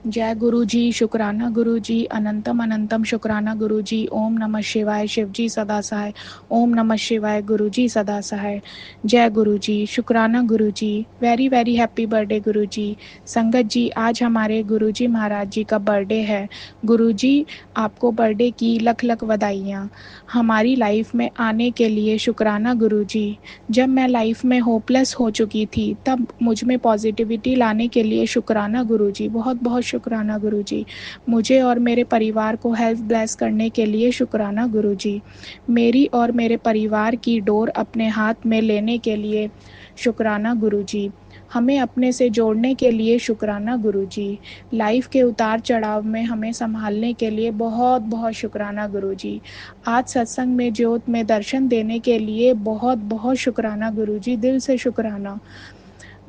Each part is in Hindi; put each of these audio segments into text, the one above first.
जय गुरु जी, शुक्राना गुरु जी, अनंतम अनंतम शुक्राना गुरु जी। ओम नमः शिवाय, शिव जी सदा सहाय। ओम नमः शिवाय, गुरु जी सदा सहाय। जय गुरु जी, शुक्राना गुरु जी। Very very happy birthday Guru जी। संगत जी, आज हमारे गुरु जी महाराज जी का बर्थडे है। गुरु जी, आपको बर्थडे की लख लख बधाइयाँ। हमारी लाइफ में आने के लिए शुक्राना गुरु जी। जब मैं लाइफ में होपलेस हो चुकी थी, तब मुझ में पॉजिटिविटी लाने के लिए शुक्राना गुरु जी, बहुत बहुत शुक्राना गुरु जी। मुझे और मेरे परिवार को हेल्थ ब्लेस करने के लिए शुक्राना गुरु जी। मेरी और मेरे परिवार की डोर अपने हाथ में लेने के लिए शुक्राना गुरु जी। हमें अपने से जोड़ने के लिए शुक्राना गुरु जी। लाइफ के उतार चढ़ाव में हमें संभालने के लिए बहुत बहुत शुक्राना गुरु जी। आज सत्संग में ज्योत में दर्शन देने के लिए बहुत बहुत शुक्राना गुरु जी, दिल से शुक्राना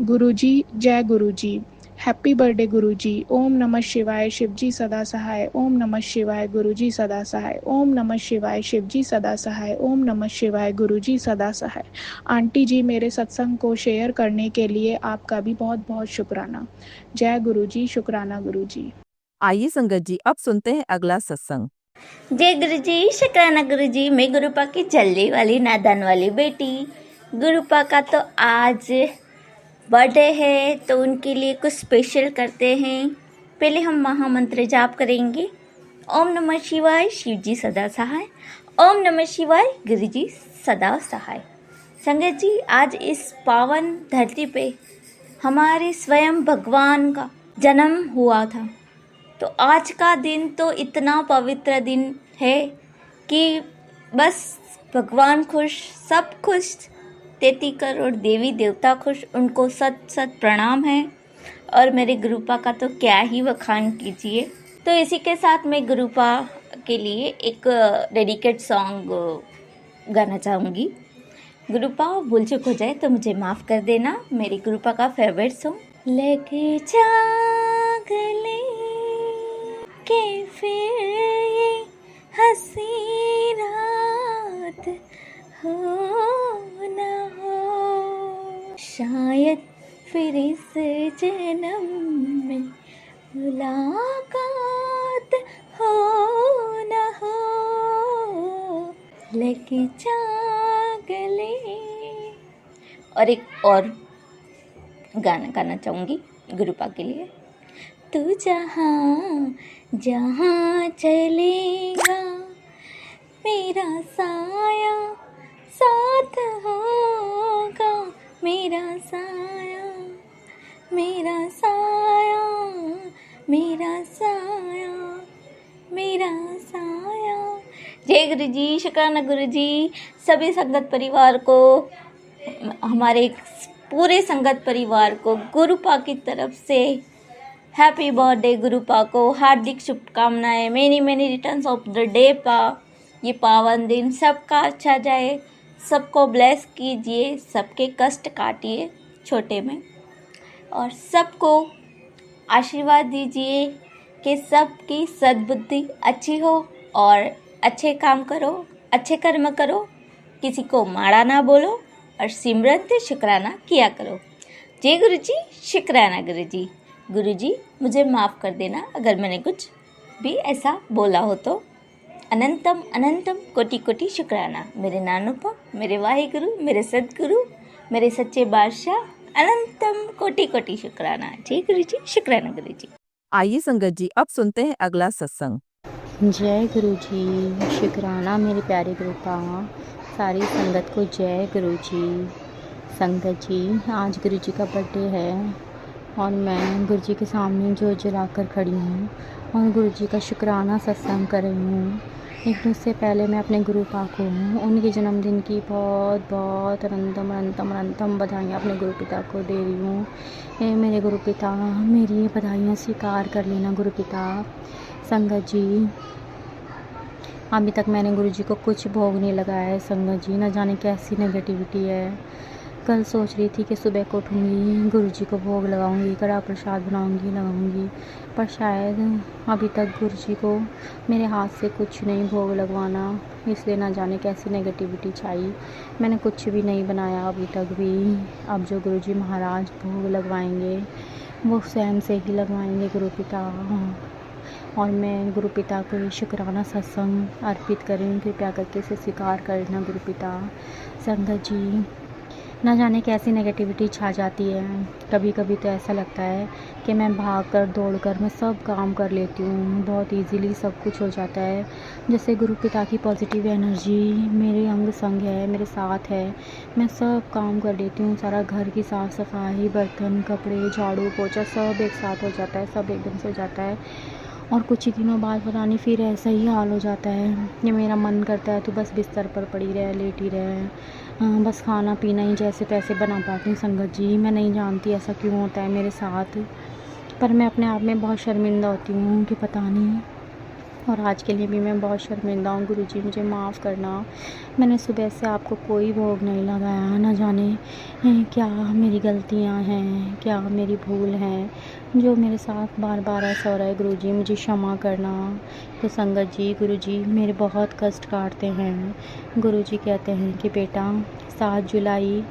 गुरु जी। जय गुरु जी, हैप्पी बर्थडे गुरु जी। ओम नमः शिवाय, शिव जी सदा सहाय। ओम नमः शिवाय, गुरु जी सदा सहाय। ओम नमः शिवाय, शिव जी सदा सहाय। ओम नमः शिवाय, गुरु जी सदा सहाय। आंटी जी, मेरे सत्संग को शेयर करने के लिए आपका भी बहुत बहुत शुक्राना। जय गुरु जी, शुक्राना गुरु जी। आइए संगत जी, अब सुनते हैं अगला सत्संग। जय गुरु जी, शुक्राना गुरु जी। मैं गुरुपा की जल्दी वाली नादान वाली बेटी। गुरुपा का तो आज बर्थडे है, तो उनके लिए कुछ स्पेशल करते हैं। पहले हम महामंत्र जाप करेंगे। ओम नमः शिवाय, शिव जी सदा सहाय। ओम नमः शिवाय, गुरु जी सदा सहाय। संगत जी, आज इस पावन धरती पे हमारे स्वयं भगवान का जन्म हुआ था। तो आज का दिन तो इतना पवित्र दिन है कि बस भगवान खुश, सब खुश, 33 करोड़ देवी देवता खुश, उनको सत सत प्रणाम है। और मेरे गुरुपा का तो क्या ही बखान कीजिए। तो इसी के साथ मैं गुरुपा के लिए एक डेडिकेट सॉन्ग गाना चाहूँगी। गुरुपा भूल चूक हो जाए तो मुझे माफ़ कर देना। मेरी गुरुपा का फेवरेट सॉन्ग लेके जा गले के फिर ये हंसी रात हो न हो, शायद फिर इस जन्म में मुलाकात हो न हो, लेके जा गले। और एक और गाना गाना चाहूँगी गुरुपा के लिए। तू जहाँ जहाँ चलेगा मेरा साया साथ होगा, मेरा साया मेरा साया मेरा साया मेरा साया। जय गुरु जी, शुक्राना गुरु जी। सभी संगत परिवार को, हमारे पूरे संगत परिवार को गुरुपा की तरफ से हैप्पी बर्थडे। गुरुपा को हार्दिक शुभकामनाएं। Many many returns of the day पा। ये पावन दिन सबका अच्छा जाए, सबको ब्लेस कीजिए, सबके कष्ट काटिए छोटे में, और सबको आशीर्वाद दीजिए कि सबकी सद्बुद्धि अच्छी हो और अच्छे काम करो, अच्छे कर्म करो, किसी को माड़ा ना बोलो और सिमरन शुक्राना किया करो। जय गुरु जी, शुक्राना गुरु जी। गुरु जी, मुझे माफ़ कर देना अगर मैंने कुछ भी ऐसा बोला हो तो। अनंतम अनंतम कोटि कोटि शुक्राना मेरे नानूपा, मेरे वाहिगुरु, मेरे सदगुरु, मेरे सच्चे बादशाह। अनंतम कोटि कोटि शुक्राना। जय गुरु जी, शुक्राना गुरु जी। आइए संगत जी, अब सुनते हैं अगला सत्संग। जय गुरु जी, शुक्राना मेरे प्यारे गुरुपा। सारी संगत को जय गुरु जी। संगत जी, आज गुरु जी का बर्थडे है और मैं गुरु जी के सामने जो जलाकर खड़ी हूँ और गुरु जी का शुक्राना सत्संग कर रही हूँ। लेकिन उससे पहले मैं अपने गुरुपा को उनके जन्मदिन की बहुत बहुत अनंतम अनंतम अनंतम बधाइयाँ अपने गुरुपिता को दे रही हूँ। हे मेरे गुरुपिता, मेरी ये बधाइयाँ स्वीकार कर लेना गुरुपिता। संगत जी, अभी तक मैंने गुरु जी को कुछ भोग नहीं लगाया है। संगत जी, न जाने कैसी नेगेटिविटी है। कल सोच रही थी कि सुबह को उठूँगी, गुरुजी को भोग लगाऊंगी, कड़ा प्रसाद बनाऊंगी, लगाऊंगी, पर शायद अभी तक गुरुजी को मेरे हाथ से कुछ नहीं भोग लगवाना, इसलिए ना जाने कैसी नेगेटिविटी छाई। मैंने कुछ भी नहीं बनाया अभी तक भी। अब जो गुरुजी महाराज भोग लगवाएंगे वो स्वयं से ही लगवाएंगे गुरु पिता। और मैं गुरु पिता को ये शुक्राना सत्संग अर्पित करें, कृपया करके इसे स्वीकार करना गुरु पिता। संगत जी, ना जाने कैसी नेगेटिविटी छा जाती है। कभी कभी तो ऐसा लगता है कि मैं भागकर दौड़कर मैं सब काम कर लेती हूँ, बहुत इजीली सब कुछ हो जाता है। जैसे गुरु पिता की पॉजिटिव एनर्जी मेरे अंग संग है, मेरे साथ है, मैं सब काम कर लेती हूँ। सारा घर की साफ़ सफाई, बर्तन, कपड़े, झाड़ू पोछा सब एक साथ हो जाता है, सब एकदम से हो जाता है। और कुछ ही दिनों बाद पता नहीं फिर ऐसा ही हाल हो जाता है कि मेरा मन करता है तो बस बिस्तर पर पड़ी रहे, लेटी रहे, बस खाना पीना ही जैसे तैसे बना पाती हूँ। संगत जी, मैं नहीं जानती ऐसा क्यों होता है मेरे साथ, पर मैं अपने आप में बहुत शर्मिंदा होती हूँ कि पता नहीं। और आज के लिए भी मैं बहुत शर्मिंदा हूँ। गुरुजी मुझे माफ़ करना, मैंने सुबह से आपको कोई भोग नहीं लगाया। ना जाने क्या मेरी गलतियाँ हैं, क्या मेरी भूल है जो मेरे साथ बार बार ऐसा हो रहा है। गुरुजी मुझे क्षमा करना। तो संगत जी, गुरुजी मेरे बहुत कष्ट काटते हैं। गुरुजी कहते हैं कि बेटा 7 जुलाई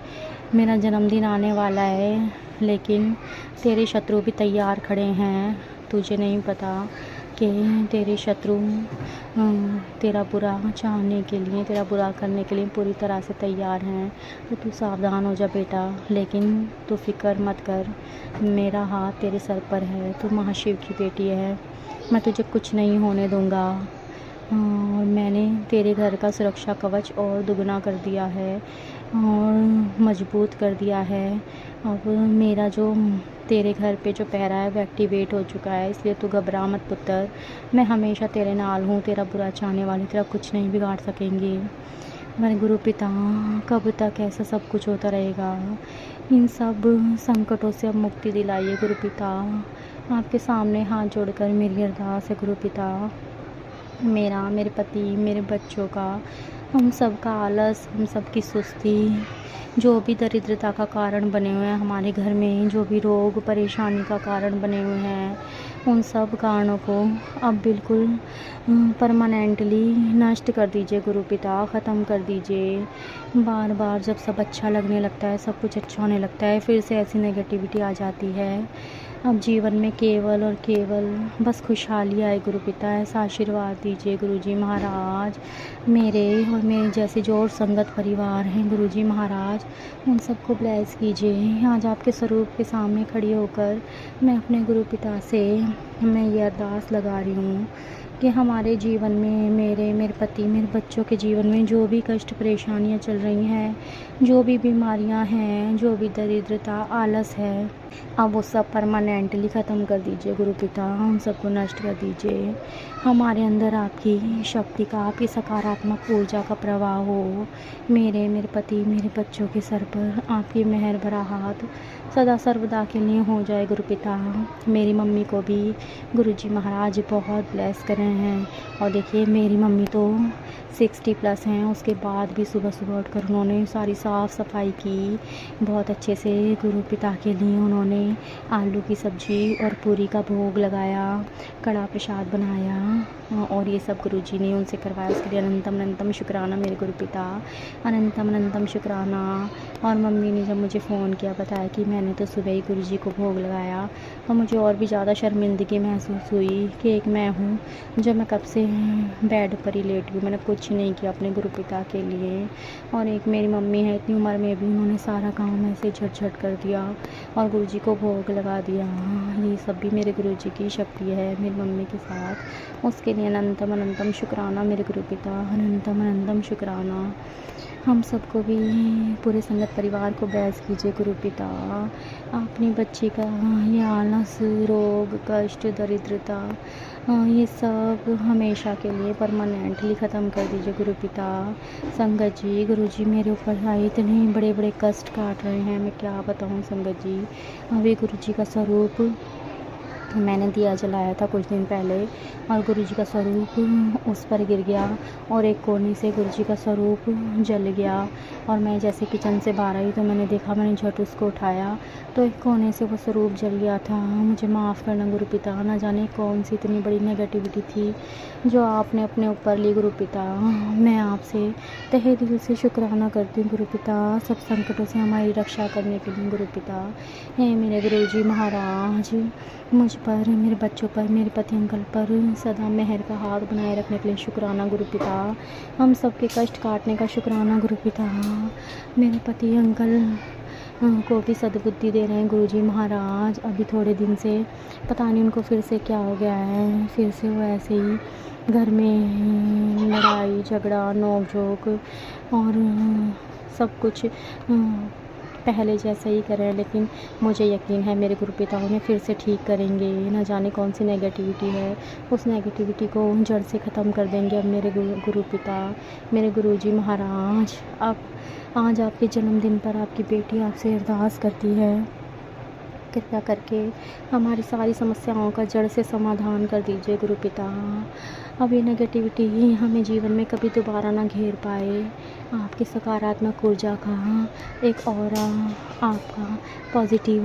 मेरा जन्मदिन आने वाला है, लेकिन तेरे शत्रु भी तैयार खड़े हैं। तुझे नहीं पता कि तेरे शत्रु तेरा बुरा चाहने के लिए, तेरा बुरा करने के लिए पूरी तरह से तैयार हैं। तो तू सावधान हो जा बेटा, लेकिन तू फिक्र मत कर, मेरा हाथ तेरे सर पर है। तू महाशिव की बेटी है, मैं तुझे कुछ नहीं होने दूंगा। और मैंने तेरे घर का सुरक्षा कवच और दुगना कर दिया है और मजबूत कर दिया है। अब मेरा जो तेरे घर पे जो पहरा है वो एक्टिवेट हो चुका है, इसलिए तू घबरा मत पुत्र। मैं हमेशा तेरे नाल हूँ, तेरा बुरा चाहने वाले तेरा कुछ नहीं बिगाड़ सकेंगे। मेरे गुरु पिता, कब तक ऐसा सब कुछ होता रहेगा? इन सब संकटों से अब मुक्ति दिलाइए गुरु पिता। आपके सामने हाथ जोड़कर मेरी अरदास है गुरु पिता। मेरा, मेरे पति, मेरे बच्चों का, हम सब का आलस, हम सब की सुस्ती, जो भी दरिद्रता का कारण बने हुए हैं हमारे घर में, जो भी रोग परेशानी का कारण बने हुए हैं, उन सब कारणों को अब बिल्कुल परमानेंटली नष्ट कर दीजिए गुरु पिता, ख़त्म कर दीजिए। बार बार जब सब अच्छा लगने लगता है, सब कुछ अच्छा होने लगता है, फिर से ऐसी नेगेटिविटी आ जाती है। अब जीवन में केवल और केवल बस खुशहाली आए गुरु पिता, ऐसा आशीर्वाद दीजिए गुरुजी महाराज। मेरे और मेरे जैसे जो और संगत परिवार हैं गुरुजी महाराज, उन सबको ब्लेस कीजिए। आज आपके स्वरूप के सामने खड़ी होकर मैं अपने गुरु पिता से मैं ये अरदास लगा रही हूँ कि हमारे जीवन में, मेरे पति, मेरे बच्चों के जीवन में जो भी कष्ट परेशानियाँ चल रही हैं, जो भी बीमारियाँ हैं, जो भी दरिद्रता आलस है, अब वो सब परमानेंटली ख़त्म कर दीजिए गुरु पिता, उन सबको नष्ट कर दीजिए। हमारे अंदर आपकी शक्ति का, आपकी सकारात्मक ऊर्जा का प्रवाह हो। मेरे पति, मेरे बच्चों के सर पर आपकी मेहर भरा हाथ सदा सर्वदा के लिए हो जाए गुरु पिता। मेरी मम्मी को भी गुरुजी महाराज बहुत ब्लेस कर रहे हैं। और देखिए मेरी मम्मी तो 60+ हैं, उसके बाद भी सुबह सुबह उठकर उन्होंने सारी साफ़ सफाई की, बहुत अच्छे से गुरु पिता के लिए उन्होंने आलू की सब्ज़ी और पूरी का भोग लगाया, कड़ा प्रसाद बनाया और ये सब गुरुजी ने उनसे करवाया। उसके लिए अनंतम अनंतम शुक्राना मेरे गुरु पिता, अनंतम अनंतम शुक्राना। और मम्मी ने जब मुझे फ़ोन किया, बताया कि मैंने तो सुबह ही गुरुजी को भोग लगाया, तो मुझे और भी ज़्यादा शर्मिंदगी महसूस हुई कि एक मैं हूँ जो मैं कब से बेड पर ही लेटी हूँ, मैंने कुछ नहीं किया अपने गुरु पिता के लिए। और एक मेरी मम्मी है, इतनी उम्र में भी उन्होंने सारा काम ऐसे झट कर दिया और गुरुजी को भोग लगा दिया। ये सब भी मेरे गुरुजी की शक्ति है मेरी मम्मी के साथ। उसके लिए अनंतम अनंतम शुक्राना मेरे गुरु पिता, अनंतम अनंतम शुक्राना। हम सबको भी, पूरे संगत परिवार को ब्लेस कीजिए गुरु पिता। अपनी बच्ची का ये आलस, रोग, कष्ट, दरिद्रता, ये सब हमेशा के लिए परमानेंटली ख़त्म कर दीजिए गुरु पिता। संगत जी, गुरुजी मेरे ऊपर आए इतने बड़े बड़े कष्ट काट रहे हैं, मैं क्या बताऊं संगत जी। अभी गुरुजी का स्वरूप मैंने दिया जलाया था कुछ दिन पहले और गुरु जी का स्वरूप उस पर गिर गया और एक कोने से गुरु जी का स्वरूप जल गया। और मैं जैसे किचन से बाहर आई तो मैंने देखा, मैंने झट उसको उठाया तो एक कोने से वो स्वरूप जल गया था। मुझे माफ़ करना गुरु पिता, ना जाने कौन सी इतनी बड़ी नेगेटिविटी थी जो आपने अपने ऊपर ली गुरु पिता। मैं आपसे तहे दिल से शुक्राना करती हूँ गुरु पिता, सब संकटों से हमारी रक्षा करने के लिए गुरु पिता। हे मेरे गुरु जी महाराज, मुझ पर, मेरे बच्चों पर, मेरे पति अंकल पर सदा मेहर का हाथ बनाए रखने के लिए शुक्राना गुरु पिता। हम सबके कष्ट काटने का शुक्राना गुरु पिता। मेरे पति अंकल को भी सद्बुद्धि दे रहे हैं गुरु जी महाराज। अभी थोड़े दिन से पता नहीं उनको फिर से क्या हो गया है, फिर से वो ऐसे ही घर में लड़ाई झगड़ा नोक झोंक और सब कुछ पहले जैसा ही करें, लेकिन मुझे यकीन है मेरे गुरु पिता उन्हें फिर से ठीक करेंगे। ना जाने कौन सी नेगेटिविटी है, उस नेगेटिविटी को जड़ से ख़त्म कर देंगे अब मेरे गुरु पिता। मेरे गुरु जी महाराज, अब आज आपके जन्मदिन पर आपकी बेटी आपसे अरदास करती है, कृपया करके हमारी सारी समस्याओं का जड़ से समाधान कर दीजिए गुरु पिता। अब ये नेगेटिविटी हमें जीवन में कभी दोबारा ना घेर पाए। आपकी सकारात्मक ऊर्जा का एक ऑरा, आपका पॉजिटिव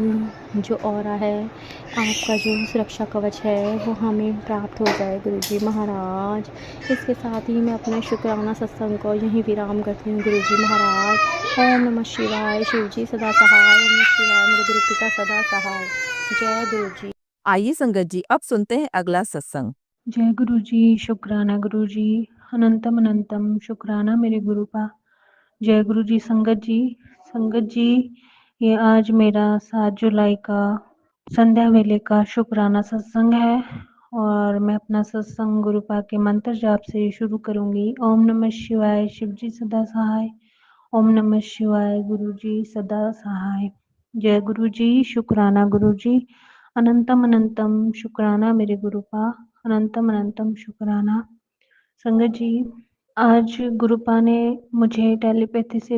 जो ऑरा है, आपका जो सुरक्षा कवच है वो हमें प्राप्त हो जाए गुरु जी महाराज। इसके साथ ही मैं अपने शुक्राना सत्संग को यहीं विराम करती हूँ गुरु जी महाराज। ओम नमः शिवाय, शिव जी सदा सहाय। ओम नमः शिवाय, मेरे गुरु पिता सदा सहाय। जय गुरु जी। आइए संगत जी, अब सुनते हैं अगला सत्संग। जय गुरु जी, शुक्राना गुरु जी, अनंतम अनंतम शुक्राना मेरे गुरु का। जय गुरु जी। संगत जी, ये आज मेरा 7 जुलाई का संध्या वेले का शुक्राना सत्संग है और मैं अपना सत्संग गुरुपा के मंत्र जाप से शुरू करूंगी। ओम नमः शिवाय, शिव जी सदा सहाय। ओम नमः शिवाय, गुरु जी सदा सहाय। जय गुरु जी, शुक्राना गुरु जी, अनंतम अनंतम शुक्राना मेरे गुरुपा, अनंतम अनंतम शुक्राना। संगत जी, आज गुरुपा ने मुझे टेलीपैथी से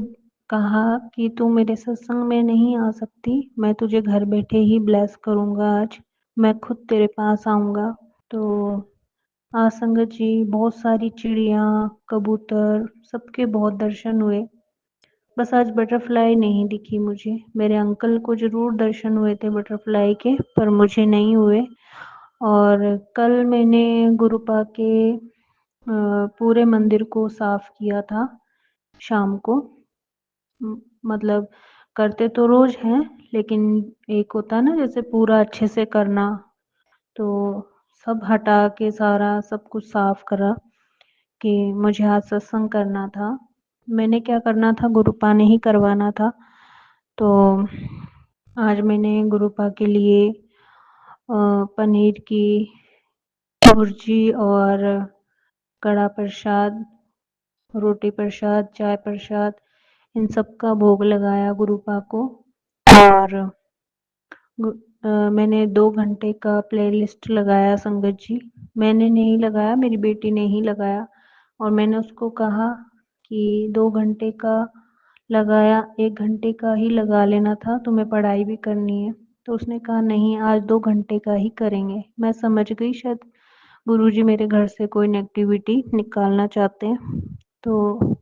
कहा कि तू मेरे सत्संग में नहीं आ सकती, मैं तुझे घर बैठे ही ब्लेस करूंगा, आज मैं खुद तेरे पास आऊंगा। तो आज संगत जी, बहुत सारी चिड़िया कबूतर सबके बहुत दर्शन हुए, बस आज बटरफ्लाई नहीं दिखी मुझे। मेरे अंकल को जरूर दर्शन हुए थे बटरफ्लाई के, पर मुझे नहीं हुए। और कल मैंने गुरुपा के पूरे मंदिर को साफ किया था शाम को। मतलब करते तो रोज हैं, लेकिन एक होता है ना जैसे पूरा अच्छे से करना, तो सब हटा के सारा सब कुछ साफ करा कि मुझे आज सत्संग करना था। मैंने क्या करना था, गुरुपा ने ही करवाना था। तो आज मैंने गुरुपा के लिए पनीर की भुर्जी और कड़ा प्रसाद, रोटी प्रसाद, चाय प्रसाद, इन सब का भोग लगाया गुरुपा को। और मैंने 2 घंटे का प्लेलिस्ट लगाया संगत जी। मैंने नहीं लगाया, मेरी बेटी ने ही लगाया। और मैंने उसको कहा कि 2 घंटे का लगाया, 1 घंटे का ही लगा लेना था, तुम्हें पढ़ाई भी करनी है। तो उसने कहा नहीं, आज 2 घंटे का ही करेंगे। मैं समझ गई शायद गुरुजी मेरे घर से कोई नेगेटिविटी निकालना चाहते हैं। तो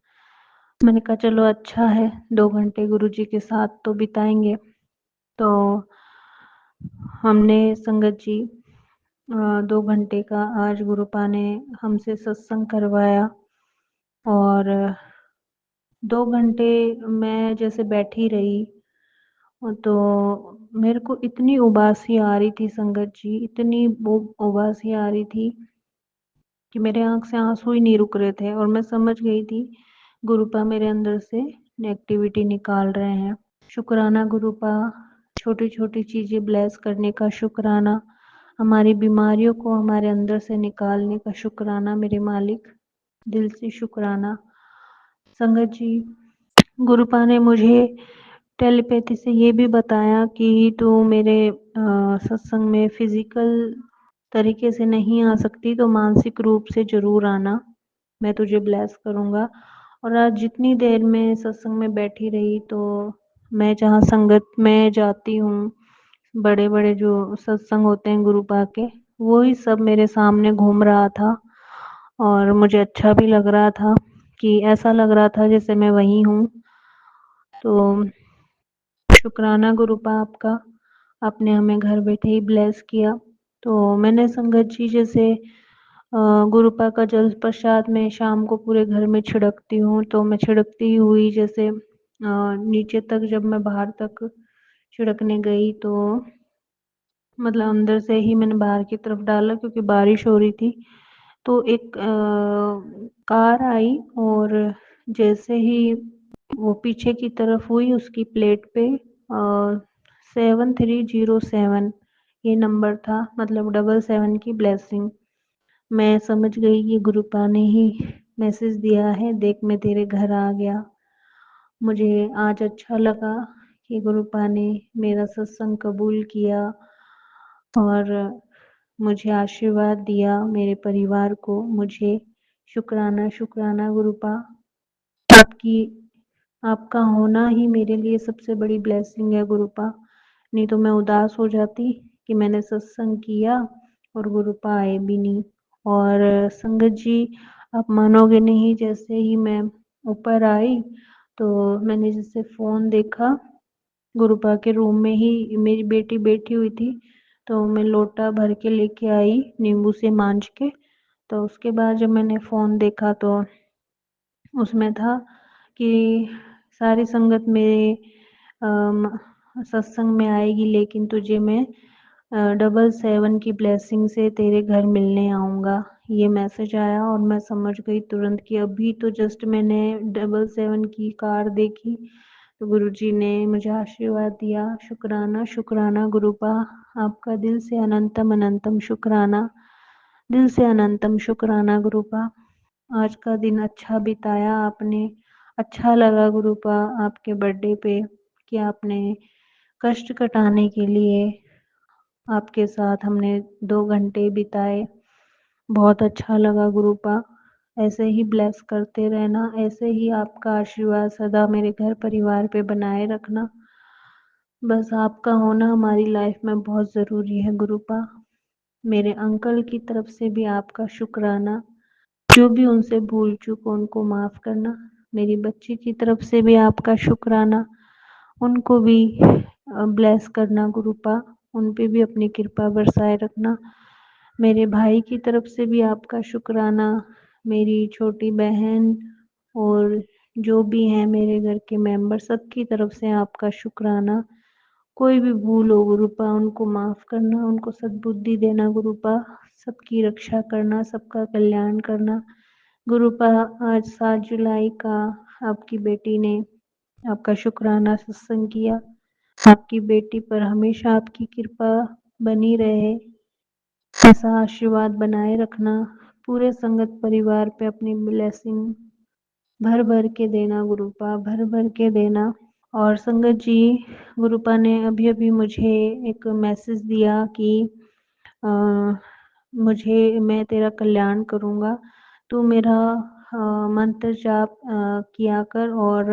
मैंने कहा चलो अच्छा है, 2 घंटे गुरुजी के साथ तो बिताएंगे। तो हमने संगत जी 2 घंटे का आज गुरुपा ने हमसे सत्संग करवाया। और 2 घंटे मैं जैसे बैठी रही, तो मेरे को इतनी उबासी आ रही थी संगत जी, इतनी उबासी आ रही थी कि मेरे आँख से आंसू ही नहीं रुक रहे थे। और मैं समझ गई थी गुरुपा मेरे अंदर से नेगेटिविटी निकाल रहे हैं। शुक्राना गुरुपा, छोटी छोटी चीज़ें ब्लेस करने का शुक्राना, हमारी बीमारियों को हमारे अंदर से निकालने का शुक्राना मेरे मालिक, दिल से शुक्राना। संगत जी, गुरुपा ने मुझे टेलीपैथी से ये भी बताया कि तू मेरे सत्संग में फिजिकल तरीके से नहीं आ सकती तो मानसिक रूप से जरूर आना, मैं तुझे ब्लेस करूँगा। और आज जितनी देर मैं सत्संग में बैठी रही, तो मैं जहाँ संगत में जाती हूँ, बड़े बड़े जो सत्संग होते हैं गुरुपा के, वो ही सब मेरे सामने घूम रहा था और मुझे अच्छा भी लग रहा था कि ऐसा लग रहा था जैसे मैं वहीं हूँ। तो शुक्राना गुरुपा आपका, आपने हमें घर बैठे ही ब्लेस किया। तो मैंने संगत जी जैसे गुरुपा का जल प्रसाद मैं शाम को पूरे घर में छिड़कती हूँ, तो मैं छिड़कती हुई जैसे नीचे तक जब मैं बाहर तक छिड़कने गई तो मतलब अंदर से ही मैंने बाहर की तरफ डाला क्योंकि बारिश हो रही थी। तो एक कार आई और जैसे ही वो पीछे की तरफ हुई उसकी प्लेट पे 7307 ये नंबर था, मतलब 77 की ब्लेसिंग। मैं समझ गई कि गुरुपा ने ही मैसेज दिया है, देख मैं तेरे घर आ गया। मुझे आज अच्छा लगा कि गुरुपा ने मेरा सत्संग कबूल किया और मुझे आशीर्वाद दिया, मेरे परिवार को। मुझे शुक्राना शुक्राना गुरुपा, आपकी आपका होना ही मेरे लिए सबसे बड़ी ब्लेसिंग है गुरुपा। नहीं तो मैं उदास हो जाती कि मैंने सत्संग किया और गुरुपा आए भी नहीं। और संगत जी आप मानोगे नहीं, जैसे ही मैं ऊपर आई तो मैंने जैसे फोन देखा, गुरुपा के रूम में ही मेरी बेटी बैठी हुई थी, तो मैं लोटा भर के लेके आई नींबू से मांज के। तो उसके बाद जब मैंने फोन देखा तो उसमें था कि सारी संगत मेरे सत्संग में आएगी, लेकिन तुझे मैं 77 की ब्लेसिंग से तेरे घर मिलने आऊँगा। ये मैसेज आया और मैं समझ गई तुरंत कि अभी तो जस्ट मैंने 77 की कार देखी, तो गुरुजी ने मुझे आशीर्वाद दिया। शुक्राना शुक्राना गुरुपा, आपका दिल से अनंतम अनंतम शुक्राना, दिल से अनंतम शुक्राना गुरुपा। आज का दिन अच्छा बिताया आपने, अच्छा लगा गुरुपा आपके बर्थडे पे कि आपने कष्ट कटाने के लिए आपके साथ हमने 2 घंटे बिताए। बहुत अच्छा लगा गुरुपा, ऐसे ही ब्लेस करते रहना, ऐसे ही आपका आशीर्वाद सदा मेरे घर परिवार पे बनाए रखना। बस आपका होना हमारी लाइफ में बहुत ज़रूरी है गुरुपा। मेरे अंकल की तरफ से भी आपका शुक्राना, जो भी उनसे भूल चूक हो उनको माफ़ करना। मेरी बच्ची की तरफ से भी आपका शुक्राना, उनको भी ब्लेस करना गुरुपा, उन पे भी अपनी कृपा बरसाए रखना। मेरे भाई की तरफ से भी आपका शुक्राना, मेरी छोटी बहन और जो भी हैं मेरे घर के मेंबर, सबकी तरफ से आपका शुक्राना। कोई भी भूल हो गुरुपा उनको माफ़ करना, उनको सद्बुद्धि देना गुरुपा, सबकी रक्षा करना, सबका कल्याण करना। गुरुपा आज 7 जुलाई का आपकी बेटी ने आपका शुक्राना सत्संग किया। आपकी बेटी पर हमेशा आपकी कृपा बनी रहे, ऐसा आशीर्वाद बनाए रखना। पूरे संगत परिवार पे अपनी ब्लेसिंग भर भर के देना गुरुपा, भर भर के देना। और संगत जी गुरुपा ने अभी अभी मुझे एक मैसेज दिया कि अ, मुझे मैं तेरा कल्याण करूँगा, तू मेरा मंत्र जाप किया कर और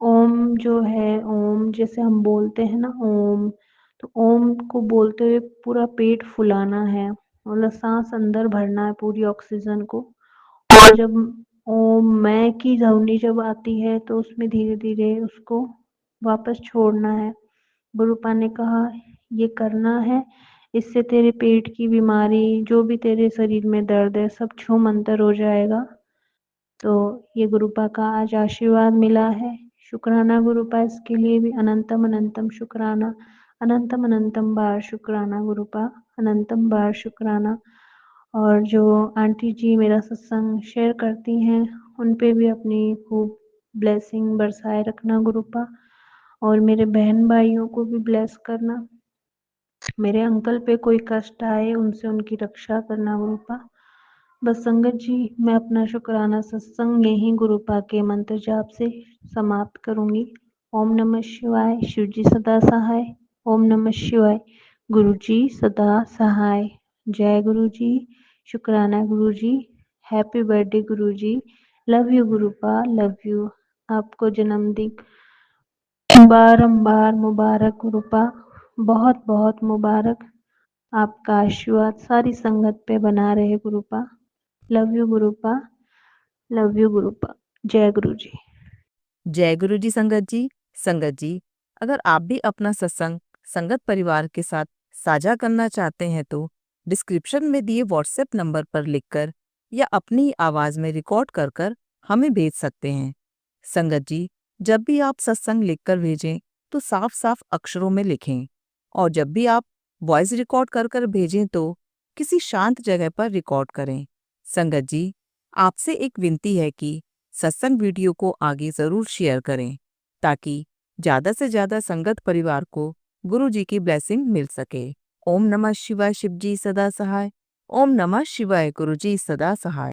ओम जो है, ओम जैसे हम बोलते हैं ना ओम, तो ओम को बोलते हुए पूरा पेट फुलाना है, मतलब सांस अंदर भरना है पूरी ऑक्सीजन को। और जब ओम मैं की ध्वनि जब आती है तो उसमें धीरे धीरे उसको वापस छोड़ना है। गुरुपा ने कहा ये करना है, इससे तेरे पेट की बीमारी, जो भी तेरे शरीर में दर्द है, सब छू मंतर हो जाएगा। तो ये गुरुपा का आज आशीर्वाद मिला है। शुक्राना गुरुपा, इसके लिए भी अनंतम अनंतम शुक्राना, अनंतम अनंतम बार शुक्राना गुरुपा, अनंतम बार शुक्राना। और जो आंटी जी मेरा सत्संग शेयर करती हैं उन पे भी अपनी खूब ब्लेसिंग बरसाए रखना गुरुपा, और मेरे बहन भाइयों को भी ब्लेस करना। मेरे अंकल पे कोई कष्ट आए उनसे उनकी रक्षा करना गुरुपा। बस संगत जी मैं अपना शुक्राना सत्संग यहीं गुरुपा के मंत्र जाप से समाप्त करूंगी। ओम नमः शिवाय, शिव जी सदा सहाय। ओम नमः शिवाय, गुरु जी सदा सहाय। जय गुरु जी, शुक्राना गुरु जी, happy birthday Guru ji, love you Gurupa, love you. आपको जन्मदिन बारंबार मुबारक गुरुपा, बहुत बहुत मुबारक। आपका आशीर्वाद सारी संगत पे बना रहे Gurupa. Love you Gurupa, love you Gurupa. जय गुरु जी। जय गुरु जी संगत जी, अगर आप भी अपना सत्संग संगत परिवार के साथ साझा करना चाहते हैं तो डिस्क्रिप्शन में दिए व्हाट्सएप नंबर पर लिखकर या अपनी आवाज में रिकॉर्ड कर कर हमें भेज सकते हैं। संगत जी, जब भी आप सत्संग लिखकर भेजें तो साफ साफ अक्षरों में लिखें, और जब भी आप वॉइस रिकॉर्ड कर कर भेजें तो किसी शांत जगह पर रिकॉर्ड करें। संगत जी, आपसे एक विनती है कि सत्संग वीडियो को आगे जरूर शेयर करें ताकि ज्यादा से ज्यादा संगत परिवार को गुरु जी की ब्लेसिंग मिल सके। ओम नमः शिवाय, शिव जी सदा सहाय। ओम नमः शिवाय, गुरु जी सदा सहाय।